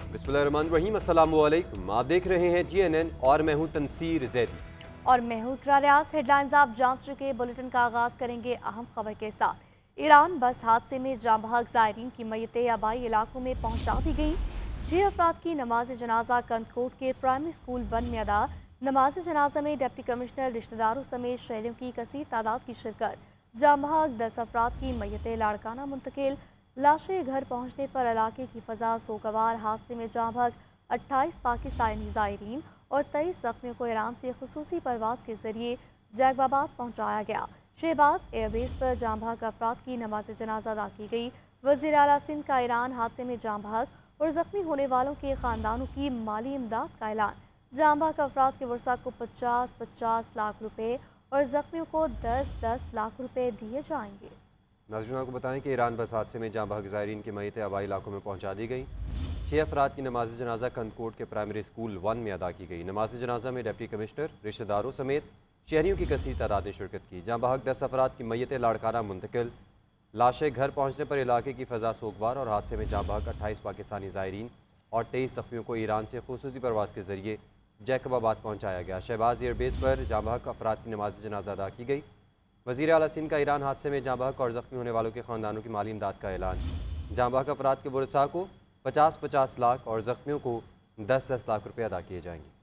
बिस्मिल्लाहिर्रहमानिर्रहीम, अस्सलामुअलैकुम। आप देख रहे हैं GNN और मैं हूं तनसीर जैदी। और मैं हूं इकरा रियाज। हेडलाइंस आप जान चुके। बुलेटिन का आगाज करेंगे अहम खबर के साथ। ईरान बस हादसे में जाँ बहक ज़ायरीन की मैयतें आबाई इलाकों में पहुंचा दी गई। 6 अफराद की नमाज जनाजा कंदकोट के प्राइमरी स्कूल 1 में अदा। नमाज जनाजा में डिप्टी कमिश्नर, रिश्तेदारों समेत शहरियों की कसीर तादाद की शिरकत। जाँ बहक 10 अफराद की मैयतें लाड़काना मुंतकिल। लाशें घर पहुँचने पर इलाके की फ़जा सोगवार। हादसे में जाँ बहक 28 पाकिस्तानी ज़ायरीन और 23 जख्मियों को ईरान से खुसूसी परवाज़ के जरिए जैकबाबाद पहुँचाया गया। शहबाज एयरबेस पर जाँ बहक अफराद की नमाज जनाजा अदा की गई। वज़ीर आला सिंध का ईरान हादसे में जाँ बहक और ज़ख्मी होने वालों के ख़ानदानों की माली इमदाद का ऐलान। जाँ बहक अफराद के वर्सा को 50-50 लाख रुपये और ज़ख्मियों को 10-10 लाख रुपये दिए जाएंगे। नाज़रीन को बताएं कि ईरान बस हादसे में जाँ बहक ज़ायरीन की मैयतें आबाई इलाकों में पहुंचा दी गई। 6 अफराद की नमाज जनाजा कंदकोट के प्राइमरी स्कूल 1 में अदा की गई। नमाज जनाजा में डिप्टी कमिश्नर, रिश्तेदारों समेत शहरियों की कसीर तादाद ने शिरकत की। जाँ बहक 10 अफराद की मैयतें लाड़काना मुंतकिल। लाशें घर पहुँचने पर इलाके की फ़जा सोगवार और हादसे में जाँ बहक 28 पाकिस्तानी ज़ायरीन और 23 जख्मियों को ईरान से खुसूसी परवाज़ के जरिए जैकबाबाद पहुँचाया गया। शहबाज एयरबेस पर जाँ बहक अफराद की नमाज जनाजा अदा की गई। वज़ीर आला सिंध का ईरान हादसे में जाँ बहक और ज़ख्मी होने वालों के ख़ानदानों की माली इमदाद का ऐलान। जाँ बहक अफराद के वर्सा को 50-50 लाख और ज़ख्मियों को 10-10 लाख रुपये अदा किए जाएंगे।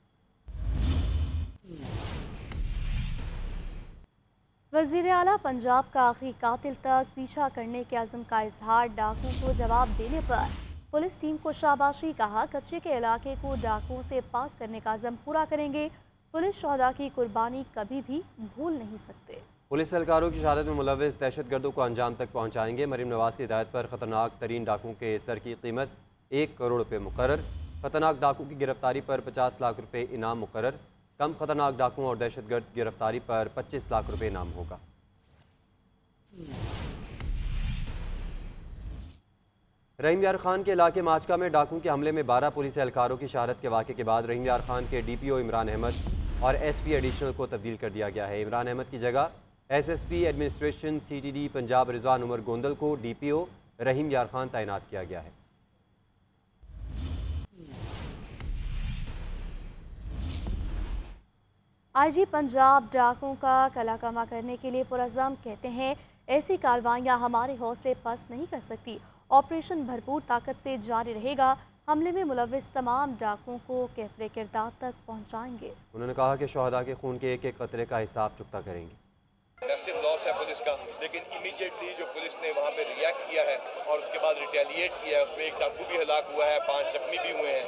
वज़ीर आला पंजाब का आखिरी कातिल तक पीछा करने के अज़्म का इजहार। डाकुओं को जवाब देने पर पुलिस टीम को शाबाशी। कहा कच्चे के इलाके को डाकुओं से पाक करने का अज़्म पूरा करेंगे। पुलिस शहदा की कुर्बानी कभी भी भूल नहीं सकते। पुलिस एहलकारों की शहादत में मुलव्विस दहशतगर्दों को अंजाम तक पहुँचाएंगे। मरीम नवाज़ की हिदायत पर ख़तरनाक तरीन डाकुओं के सर की कीमत 1 करोड़ रुपये मुकर्रर। ख़तरनाक डाकू की गिरफ्तारी पर 50 लाख रुपये इनाम मुकर्रर। कम खतरनाक डाकुओं और दहशतगर्द की गिरफ्तारी पर 25 लाख रुपये इनाम होगा। रहीम यार खान के इलाके माचका में डाकुओं के हमले में 12 पुलिस एहलकारों की शहादत के वाक़े के बाद रहीम यार खान के DPO इमरान अहमद और SP एडिशनल को तब्दील कर दिया गया है। इमरान अहमद की जगह SSP administration CTD Punjab Rizwan Umar Gondal को DPO रहीम यार खान तैनात किया गया है। IG पंजाब डाकुओं का कलाकमा करने के लिए पुरज़्ज़म कहते हैं ऐसी कार्रवाइयाँ हमारे हौसले पस्त नहीं कर सकती। ऑपरेशन भरपूर ताकत से जारी रहेगा। हमले में मुलव्विस तमाम डाकुओं को कैफरे किरदार तक पहुँचाएंगे। उन्होंने कहा कि शहदा के खून के एक एक कतरे का हिसाब चुकता करेंगे। मैसिव लॉस है पुलिस का, लेकिन इमीडिएटली जो पुलिस ने वहाँ पे रिएक्ट किया है और उसके बाद रिटेलिएट किया है, उसमें एक डाकू भी हलाक हुआ है, 5 जख्मी भी हुए हैं,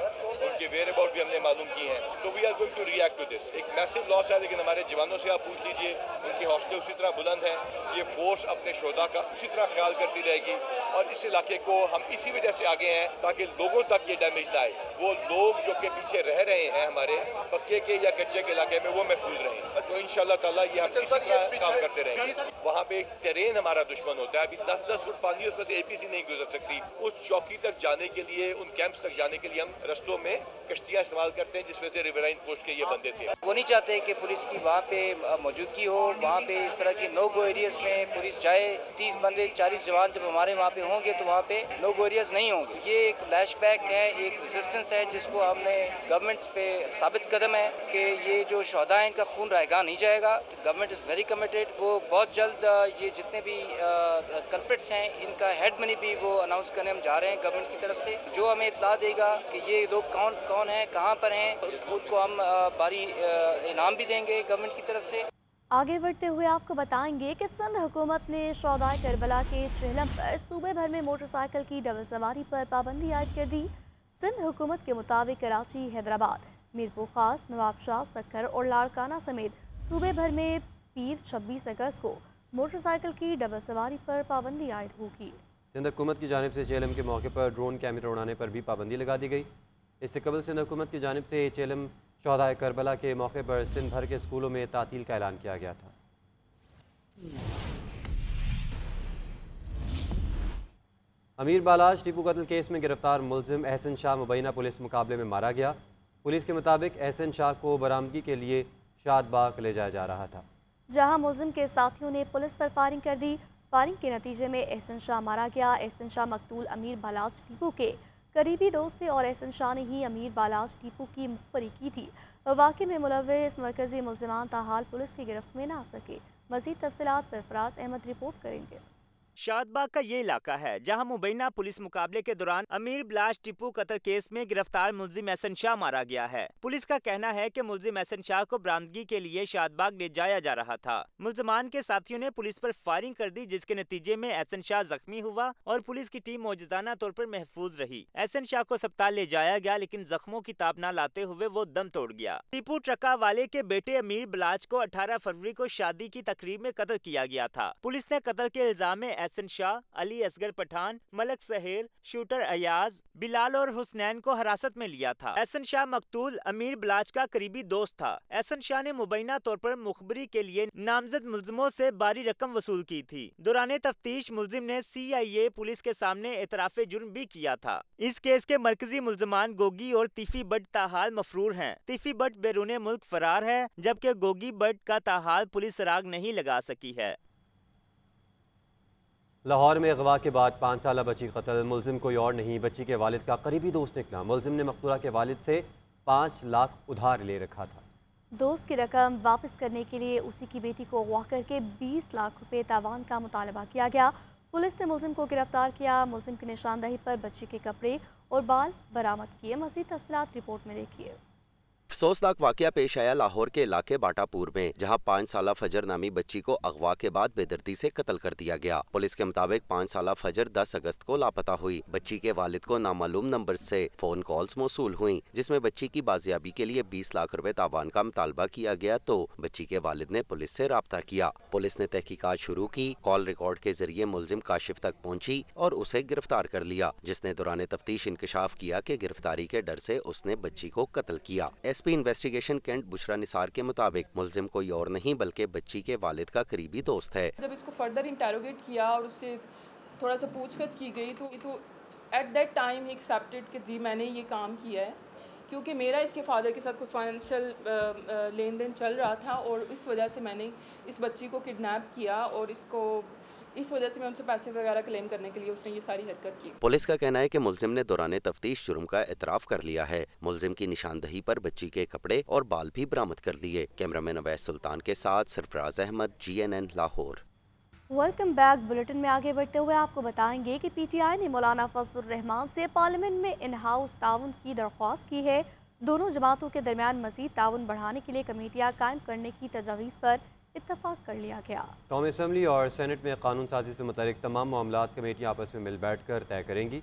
उनके वेयर अबाउट भी हमने मालूम किए हैं। तो we are going to react to this. एक मैसिव लॉस है, लेकिन हमारे जवानों से आप पूछ लीजिए, उनके हौसले उसी तरह बुलंद हैं। ये फोर्स अपने शोधा का उसी तरह ख्याल करती रहेगी और इस इलाके को हम इसी वजह से आगे हैं ताकि लोगों तक ये डैमेज ना आए। वो लोग जो कि पीछे रह रहे हैं हमारे पक्के के या कच्चे के इलाके में, वो महफूज रहें। तो इंशाल्लाह ताला ये हम इसी तरह काम करते रहेंगे। वहाँ पे एक टेरेन हमारा दुश्मन होता है, अभी 10-10 फुट पानी उसमें से APC नहीं गुजर सकती। उस चौकी तक जाने के लिए, उन कैंप्स तक जाने के लिए हम रस्तों में कश्तियां इस्तेमाल करते हैं, जिसमें से रिवराइन पोस्ट के ये बंदे थे। वो नहीं चाहते कि पुलिस की वहाँ पे मौजूदगी हो। वहाँ पे इस तरह के नो गो एरियाज में पुलिस जाए। 30 बंदे 40 जवान जब हमारे वहाँ पे होंगे तो वहाँ पे नो गो एरियाज नहीं होंगे। ये एक फ्लैशबैक है, एक रेजिस्टेंस है जिसको हमने गवर्नमेंट पे साबित कदम है कि ये जो शहदा है इनका खून रायगा नहीं जाएगा। Government is very committed. वो बहुत जल्द ये जितने भी कल्प्रिट्स हैं इनका हेड मनी भी वो अनाउंस करने हम जा रहे हैं गवर्नमेंट की तरफ से। जो हमें इत्तला देगा कि ये लोग कौन है, कहाँ पर हैं, उनको हम भारी इनाम भी देंगे गवर्नमेंट की तरफ से। आगे बढ़ते हुए आपको बताएंगे कि सिंध हुकूमत ने शौदाए करबला के चेहलम पर सूबे भर में मोटरसाइकिल की डबल सवारी पर पाबंदी आयद कर दी। सिंध हुकूमत के मुताबिक कराची, हैदराबाद, मीरपुर खास, नवाबशाह, सक्खर और लाड़काना समेत सूबे भर में पीर 26 अगस्त को मोटरसाइकिल की डबल सवारी पर पाबंदी आयद होगी। सिंध हुकूमत की जानिब से चेलम के मौके पर ड्रोन कैमरे उड़ाने पर भी पाबंदी लगा दी गई। इससे कबल सिंध हुकूमत की जानिब से चेलम शहदाए करबला के मौके पर सिंध भर के स्कूलों में तातील का ऐलान किया गया था। अमीर बालाश टीपू कत्ल केस में गिरफ्तार मुलजिम एहसन शाह मुबैना पुलिस मुकाबले में मारा गया। पुलिस के मुताबिक एहसन शाह को बरामदगी के लिए शादबाग ले जाया जा रहा था, जहां मुलजिम के साथियों ने पुलिस पर फायरिंग कर दी। फायरिंग के नतीजे में एहसन शाह मारा गया। एहसन शाह मकतूल अमीर बालाच टीपू के करीबी दोस्त थे और एहसन शाह ने ही अमीर बालाज टीपू की मुखबरी की थी। वाक़े में मुलव्विस मरकजी मुल्ज़िमान ताहाल पुलिस की गिरफ्त में ना सके। मज़ीद तफसीलात सरफराज अहमद रिपोर्ट करेंगे। शादबाग का ये इलाका है जहां मुबैना पुलिस मुकाबले के दौरान अमीर बिलाश टिप्पू कत्ल केस में गिरफ्तार मुल्जिम एहसन शाह मारा गया है। पुलिस का कहना है कि मुल्जिम एहसन शाह को बरामदगी के लिए शादबाग ले जाया जा रहा था। मुल्जिमान के साथियों ने पुलिस पर फायरिंग कर दी, जिसके नतीजे में एहसन शाह जख्मी हुआ और पुलिस की टीम मौजूदाना तौर पर महफूज रही। एहसन शाह को अस्पताल ले जाया गया, लेकिन जख्मों की ताब न लाते हुए वो दम तोड़ गया। टिप्पू ट्रका वाले के बेटे अमीर बिलाज को 18 फरवरी को शादी की तकरीब में कत्ल किया गया था। पुलिस ने कत्ल के इल्जाम में एहसन शाह, अली असगर पठान, मलक सहेल, शूटर अयाज, बिलाल और हुसनैन को हिरासत में लिया था। एहसन शाह मकतूल अमीर बिलाज का करीबी दोस्त था। एहसन शाह ने मुबैना तौर पर मुखबरी के लिए नामजद मुल्जिमों से भारी रकम वसूल की थी। दौरान तफ्तीश मुल्जिम ने CIA पुलिस के सामने एतराफ़े जुर्म भी किया था। इस केस के मरकजी मुल्जिमान गोगी और तीफी बट ताहाल मफरूर हैं। तीफी बट बैरूने मुल्क फरार है, जबकि गोगी बट का ताहाल पुलिस सराग नहीं लगा सकी है। लाहौर में अगवा के बाद 5 साला बच्ची कत्ल। मुल्जिम कोई और नहीं, बच्ची के वालिद का करीबी दोस्त निकला। मुल्जिम ने मकतूला के वालिद से 5 लाख उधार ले रखा था। दोस्त की रकम वापस करने के लिए उसी की बेटी को अगवा करके 20 लाख रुपए तावान का मुतालबा किया गया। पुलिस ने मुल्जिम को गिरफ्तार किया। मुल्जिम की निशानदही पर बच्ची के कपड़े और बाल बरामद किए। मज़ीद तफसीलात रिपोर्ट में देखिए। अफसोसनाक वाकया पेश आया लाहौर के इलाके बाटापुर में, जहां 5 साला फजर नामी बच्ची को अगवा के बाद बेदर्दी से कत्ल कर दिया गया। पुलिस के मुताबिक 5 साला फजर 10 अगस्त को लापता हुई। बच्ची के वालिद को नामालूम नंबर से फोन कॉल्स मौसूल हुई, जिसमें बच्ची की बाजियाबी के लिए 20 लाख रुपए तावान का मुतालबा किया गया, तो बच्ची के वालिद ने पुलिस से राब्ता किया। पुलिस ने तहकीकात शुरू की। कॉल रिकॉर्ड के जरिए मुल्जिम काशिफ तक पहुंची और उसे गिरफ्तार कर लिया, जिसने दौरान तफ्तीश इंकशाफ किया कि गिरफ्तारी के डर से उसने बच्ची को कत्ल किया। SP investigation Cantt Bushra Nisar के मुताबिक मुल्जिम कोई और नहीं बल्कि बच्ची के वालिद का करीबी दोस्त है। जब इसको फर्दर इंटेरोगेट किया और उससे थोड़ा सा पूछताछ की गई तो at that time he accepted कि जी मैंने ये काम किया है, क्योंकि मेरा इसके फादर के साथ कोई फाइनेंशियल लेन देन चल रहा था और इस वजह से मैंने इस बच्ची को किडनैप किया और इस वजह से मैं उनसे पैसे वगैरह क्लेम करने के लिए उसने ये सारी हरकत की। पुलिस का कहना है कि मुल्जिम ने दौरान तफ्तीश जुर्म का एतराफ़ कर लिया है। मुल्जिम की निशानदही पर बच्ची के कपड़े और बाल भी बरामद कर लिए। कैमरामैन अवैस सुल्तान के साथ Sarfaraz Ahmed, GNN Lahore. Welcome back. Bulletin में आगे बढ़ते हुए आपको बताएंगे कि PTI ने मौलाना फजलुर रहमान से पार्लियामेंट में इन हाउस ताउन की दरख्वास्त की है। दोनों जमातों के दरमियान मजीद ताउन बढ़ाने के लिए कमेटियाँ कायम करने की तजावीज़ पर इत्तफाक कर लिया गया। कौमी असम्बली और सेनेट में कानून साजी से मुतालिक तमाम मामलात कमेटियाँ आपस में मिल बैठ कर तय करेंगी।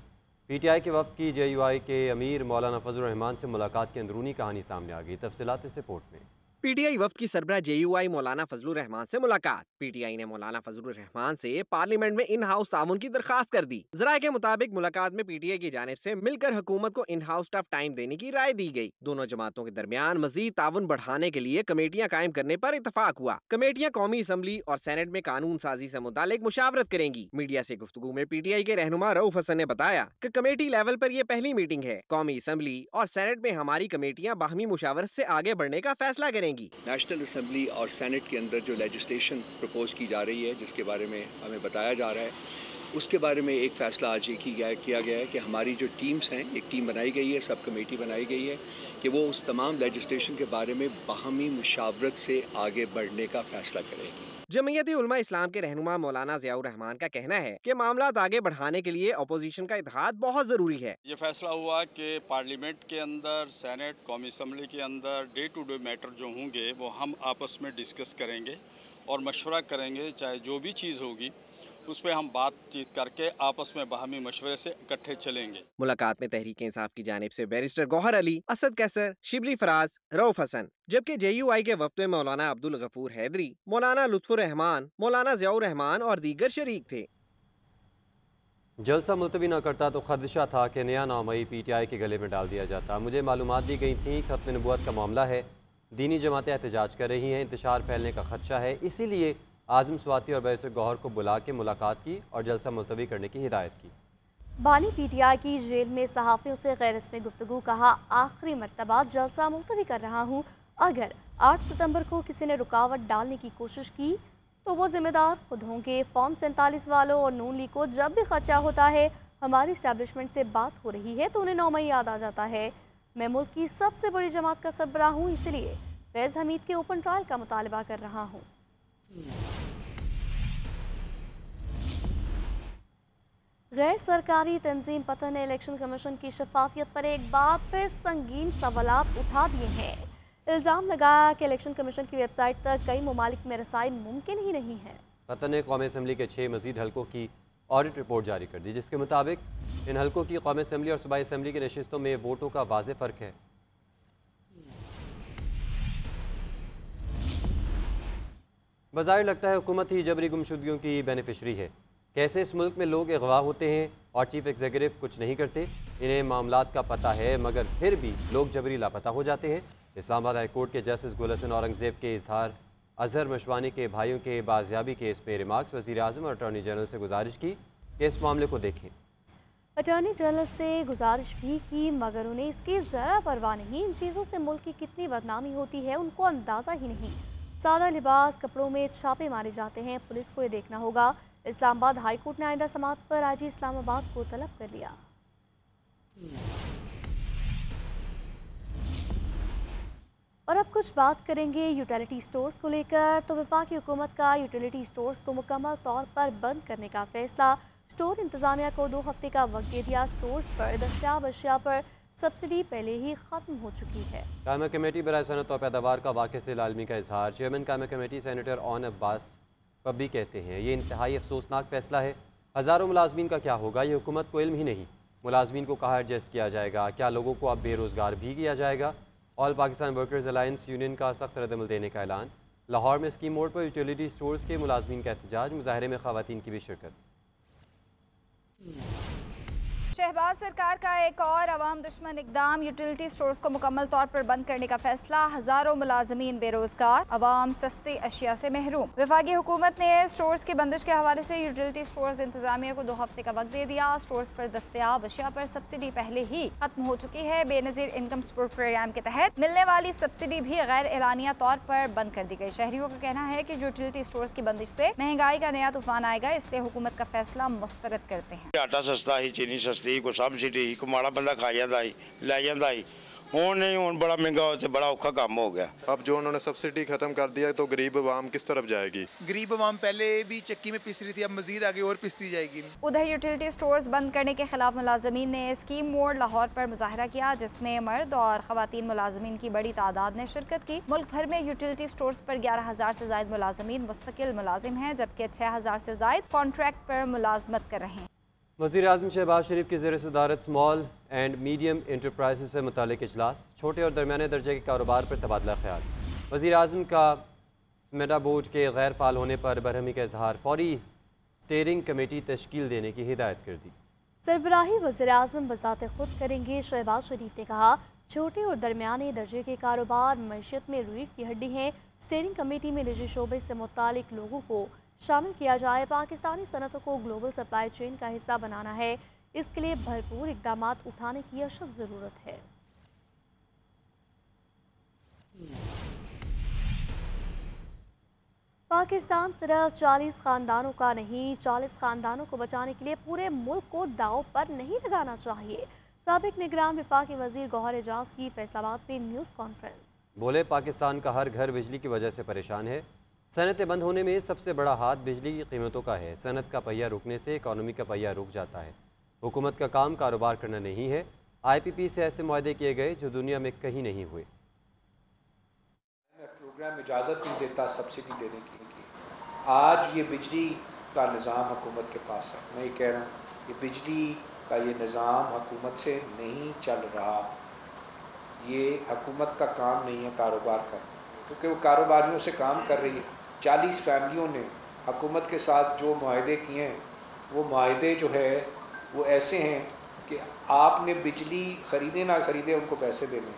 PTI के वफ़द की JUI के अमीर मौलाना फजलुर रहमान से मुलाकात की अंदरूनी कहानी सामने आ गई। तफसीलात इस रिपोर्ट में। PTI वफ़द की सरबराह JUI मौलाना फजलुर रहमान से मुलाकात। PTI ने मौलाना फजलुर रहमान से पार्लियामेंट में इन हाउस ताउन की दरखास्त कर दी। ज़राए के मुताबिक मुलाकात में PTI की जानिब से मिलकर हुकूमत को इन हाउस टफ टाइम देने की राय दी गई। दोनों जमातों के दरमियान मजीद ताउन बढ़ाने के लिए कमेटियाँ कायम करने पर इतफाक हुआ। कमेटियाँ कौमी असम्बली और सेनेट में कानून साजी से मुतालिक मुशावरत करेंगी। मीडिया से गुफ्तगू में PTI के रहनुमा रऊफ हसन ने बताया कि कमेटी लेवल पर यह पहली मीटिंग है। कौमी असम्बली और सेनेट में हमारी कमेटियाँ बाहमी मुशावरत से आगे बढ़ने का फैसला करेंगी। नेशनल असम्बली और सेनेट के अंदर जो लेजिस्लेशन प्रपोज की जा रही है, जिसके बारे में हमें बताया जा रहा है, उसके बारे में एक फ़ैसला आज ये किया गया है कि हमारी जो टीम्स हैं, एक टीम बनाई गई है, सब कमेटी बनाई गई है कि वो उस तमाम लेजिस्लेशन के बारे में बाहमी मुशावरत से आगे बढ़ने का फ़ैसला करेगी। जमीयत उलमा इस्लाम के रहनुमा मौलाना ज़ियाउर रहमान का कहना है कि मामलात आगे बढ़ाने के लिए अपोजिशन का इत्तेहाद बहुत ज़रूरी है। ये फैसला हुआ कि पार्लियामेंट के अंदर, सेनेट, कौमी असम्बली के अंदर डे टू डे मैटर जो होंगे वो हम आपस में डिस्कस करेंगे और मशवरा करेंगे। चाहे जो भी चीज़ होगी उस पर हम बातचीत करके आपस में बाहमी मशवरे से इकट्ठे चलेंगे। मुलाकात में तहरीक इंसाफ की जानिब से बैरिस्टर गौहर अली, असद कैसर, शिबली फराज, रऊफ हसन, जबकि JUI के वफ़द में मौलाना अब्दुल गफूर हैदरी, मौलाना लुत्फुर रहमान, मौलाना ज़ियाउर रहमान और दीगर शरीक थे। जलसा मुलतवी न करता तो खदशा था कि नया नामई PTI के गले में डाल दिया जाता। मुझे मालूमात दी गई थी खत्म नबूवत का मामला है, दीनी जमातें एहतजाज कर रही हैं, इंतशार फैलने का खदशा है, इसीलिए आज़म स्वाति और बैरिस्टर गौहर को बुला के मुलाकात की और जलसा मुलतवी करने की हिदायत की। बानी PTI की जेल में सहाफ़ियों से गैर रस्मी गुफ्तगू, कहा आखिरी मरतबा जलसा मुलतवी कर रहा हूँ, अगर 8 सितंबर को किसी ने रुकावट डालने की कोशिश की तो वो जिम्मेदार खुद होंगे। फॉर्म 47 वालों और नून लीग को जब भी खदशा होता है हमारी इस्टेब्लिशमेंट से बात हो रही है तो उन्हें 9 मई याद आ जाता है। मैं मुल्क की सबसे बड़ी जमात का सरबराह हूँ, इसलिए फैज़ हमीद के ओपन ट्रायल का मुतालबा कर रहा हूँ। गैर सरकारी तंजीम पतन ने इलेक्शन कमीशन की शफाफियत पर एक बार फिर संगीन सवालात उठा दिए हैं। इल्ज़ाम लगाया कि इलेक्शन कमीशन की वेबसाइट तक कई ममालिक में रसाई मुमकिन ही नहीं है। पतन ने कौमी असम्बली के 6 मजीद हल्कों की ऑडिट रिपोर्ट जारी कर दी, जिसके मुताबिक इन हल्कों की कौमी असम्बली और सूबाई असम्बली की नशिस्तों में वोटों का वाज़ेह फ़र्क है। बज़ाहिर लगता है हुकूमत ही जबरी गुमशुदगियों की बेनिफिशरी है। कैसे इस मुल्क में लोग अगवा होते हैं और चीफ एग्जीक्यूटिव कुछ नहीं करते। इन्हें मामलात का पता है मगर फिर भी लोग जबरी लापता हो जाते हैं। इस्लामाबाद हाई कोर्ट के जस्टिस गुल हसन औरंगजेब के इजहार अजहर मशवानी के भाइयों के बाजियाबी केस में रिमार्क्स वज़ीर आज़म और अटॉर्नी जनरल से गुजारिश की कि इस मामले को देखें। अटॉर्नी जनरल से गुजारिश भी की मगर उन्हें इसकी ज़रा परवाह नहीं। इन चीज़ों से मुल्क की कितनी बदनामी होती है उनको अंदाज़ा ही नहीं। सादा लिबास कपड़ों में छापे मारे जाते हैं। पुलिस को ये देखना होगा। इस्लामाबाद हाई कोर्ट ने आइंदा समात पर आईजी इस्लामाबाद को तलब कर लिया। और अब कुछ बात करेंगे यूटिलिटी स्टोर्स को लेकर। तो वफाकी हुकूमत का यूटिलिटी स्टोर्स को मुकम्मल तौर पर बंद करने का फैसला। स्टोर इंतजामिया को 2 हफ्ते का वक्त दे दिया। स्टोर्स पर दस्तियाब अशिया पर सब्सिडी पहले ही ख़त्म हो चुकी है। कायमा कमेटी बराए सनत और पैदावार का वाक़े से लालमी का इजहार। चेयरमैन कायमा कमेटी सेनेटर ऑन अब्बास पब्बी कहते हैं ये इंतहाई अफसोसनाक फैसला है। हज़ारों मुलाजमीन का क्या होगा, ये हुकूमत को इल्म ही नहीं। मुलाजमीन को कहाँ एडजस्ट किया जाएगा, क्या लोगों को अब बेरोज़गार भी किया जाएगा। All Pakistan workers alliance union का सख्त रद्दमल देने का ऐलान। लाहौर में स्कीम मोड पर यूटिलिटी स्टोर्स के मुलाजमीन का एहतजाज। मुजाहरे में ख़वातीन की भी शिरकत। शहबाज सरकार का एक और अवाम दुश्मन इकदाम, यूटिलिटी स्टोर्स को मुकम्मल तौर पर बंद करने का फैसला। हजारों मुलाजमीन बेरोजगार, अवाम सस्ते अशिया से महरूम। वफाकी हुकूमत ने स्टोर्स की बंदिश के हवाले से यूटिलिटी स्टोर्स इंतजामिया को 2 हफ्ते का वक्त दे दिया। स्टोर्स पर दस्तियाब अशिया पर सब्सिडी पहले ही खत्म हो चुकी है। बेनजीर इनकम सपोर्ट प्रोग्राम के तहत मिलने वाली सब्सिडी भी गैर एलानिया तौर पर बंद कर दी गई। शहरियों का कहना है कि यूटिलिटी स्टोर्स की बंदिश से महंगाई का नया तूफान आएगा, इसलिए हुकूमत का फैसला मुस्तरद करते हैं। आटा सस्ता ही, चीनी सस्ती, कोई सब्सिडी कोई माड़ा बंदा खा जाता ही लै जाता ही। हुण नहीं, हुण बड़ा महंगा हो, बड़ा औखा काम हो गया। अब जो उन्होंने सब्सिडी खत्म कर दिया तो गरीब आवाम किस तरफ जाएगी। गरीब आवाम पहले भी चक्की में पिस रही थी, अब मजीद आगे और पिसती जाएगी। उधर यूटिलिटी स्टोर्स बंद करने के खिलाफ मुलाजमीन ने स्कीम मोड लाहौर पर मुजाहरा किया, जिसमें मर्द और खवातीन मुलाजमीन की बड़ी तादाद ने शिरकत की। मुल्क भर में यूटिलिटी स्टोर्स पर 11,000 से ज्यादा मुलाजमीन मुस्तकिल मुलाजिम हैं, जबकि 6,000 से ज्यादा कॉन्ट्रैक्ट पर मुलाजमत कर रहे हैं। वज़ीर आज़म शहबाज शरीफ की ज़ेर सदारत स्मॉल एंड मीडियम इंटरप्राइज से मुतालिक इजलास। छोटे और दरमियाने दर्जे के कारोबार पर तबादला ख्याल। वज़ीर आज़म का स्मेडा बोर्ड के गैर फाल होने पर बरहमी का इजहार। फौरी स्टेयरिंग कमेटी तश्कील देने की हिदायत कर दी। सरबराही वज़ीर आज़म बज़ाते खुद करेंगे। शहबाज शरीफ ने कहा छोटे और दरमियाने दर्जे के कारोबार मईशत में रीढ़ की हड्डी हैं। स्टेयरिंग कमेटी में निजी शोबे से मुतालिक लोगों को शामिल किया जाए। पाकिस्तानी सनतों को ग्लोबल सप्लाई चेन का हिस्सा बनाना है, इसके लिए भरपूर इक़दामात उठाने की अशद ज़रूरत है। पाकिस्तान सिर्फ 40 ख़ानदानों का नहीं, 40 ख़ानदानों को बचाने के लिए पूरे मुल्क को दाव पर नहीं लगाना चाहिए। साबिक निगरान वफाकी वज़ीर गौहर एजाज की फैसलाबाद में न्यूज़ कॉन्फ्रेंस। बोले पाकिस्तान का हर घर बिजली की वजह से परेशान है। सनतें बंद होने में सबसे बड़ा हाथ बिजली की कीमतों का है। सनत का पहिया रुकने से इकॉनमी का पहिया रुक जाता है। हुकूमत का काम कारोबार करना नहीं है। IPP से ऐसे मुआहदे किए गए जो दुनिया में कहीं नहीं हुए। प्रोग्राम इजाज़त नहीं देता सब्सिडी देने की। आज ये बिजली का निज़ाम हुकूमत के पास है। मैं ये कह रहा हूँ ये बिजली का ये निज़ाम हुकूमत से नहीं चल रहा। ये हुकूमत का काम नहीं है कारोबार करना, क्योंकि वो कारोबारियों से काम कर रही है। 40 फैमिलियों ने हुकूमत के साथ जो मुआहदे किए हैं, वो मुआहदे जो है वो ऐसे हैं कि आपने बिजली ख़रीदे ना ख़रीदे उनको पैसे देने।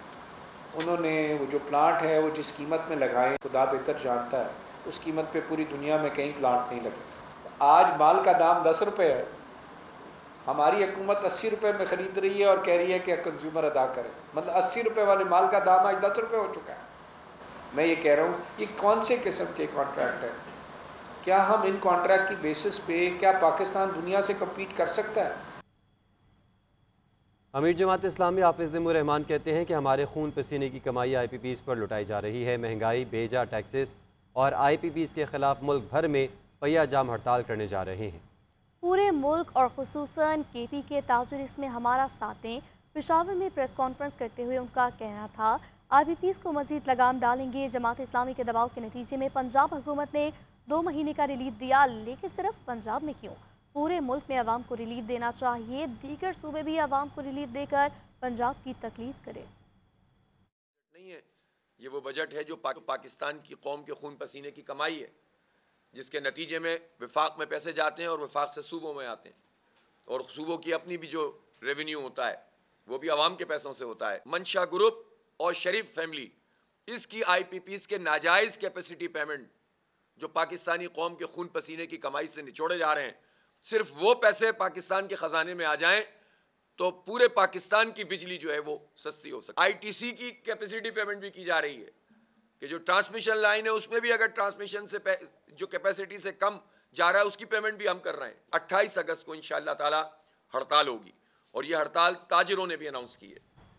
उन्होंने वो जो प्लांट है वो जिस कीमत में लगाए खुदा बेहतर जानता है, उस कीमत पे पूरी दुनिया में कहीं प्लांट नहीं लगे। आज माल का दाम 10 रुपये है। हमारी हुकूमत 80 रुपये में ख़रीद रही है और कह रही है कि कंज्यूमर अदा करे। मतलब 80 रुपये वाले माल का दाम आज 10 रुपये हो चुका है। मैं ये कह रहा हूँ ये कौन से किस्म के कॉन्ट्रैक्ट है? क्या हम इन कॉन्ट्रैक्ट की बेसिस पे क्या पाकिस्तान दुनिया से कम्पीट कर सकता है? अमीर जमात इस्लामी हाफिज ज़िम्मुर-रहमान कहते हैं कि हमारे खून पसीने की कमाई IPPs पर लुटाई जा रही है। महंगाई, बेजा टैक्सेस और IPPs के खिलाफ मुल्क भर में पहिया जाम हड़ताल करने जा रहे हैं। पूरे मुल्क और खुसूसन KP के ताजिर इसमें हमारा साथ दें। पेशावर में प्रेस कॉन्फ्रेंस करते हुए उनका कहना था IPPs को मजीद लगाम डालेंगे। जमात इस्लामी के दबाव के नतीजे में पंजाब हुकूमत ने 2 महीने का रिलीफ दिया, लेकिन सिर्फ पंजाब में क्यों? पूरे मुल्क में अवाम को रिलीफ देना चाहिए। दीगर सूबे भी अवाम को रिलीफ देकर पंजाब की तकलीफ करे। नहीं है, ये वो बजट है जो पाकिस्तान की कौम के खून पसीने की कमाई है, जिसके नतीजे में विफाक में पैसे जाते हैं और विफाक से सूबों में आते हैं, और सूबों की अपनी भी जो रेवेन्यू होता है वो भी अवाम के पैसों से होता है। मंशा ग्रुप और शरीफ फैमिली, इसकी IPPs के नाजायज़ कैपेसिटी पेमेंट जो पाकिस्तानी कौम के खून पसीने की कमाई से निचोड़े जा रहे हैं, सिर्फ वो पैसे पाकिस्तान के ख़जाने में आ जाएं तो पूरे पाकिस्तान की बिजली जो है वो सस्ती हो सकती है। ITC की कैपेसिटी पेमेंट भी की जा रही है कि जो ट्रांसमिशन लाइन है उसमें भी अगर ट्रांसमिशन से जो कैपेसिटी से कम जा रहा है उसकी पेमेंट भी हम कर रहे हैं। 28 अगस्त को इंशाअल्लाह ताला हड़ताल होगी और ये हड़ताल ताजिरों ने भी अनाउंस की है।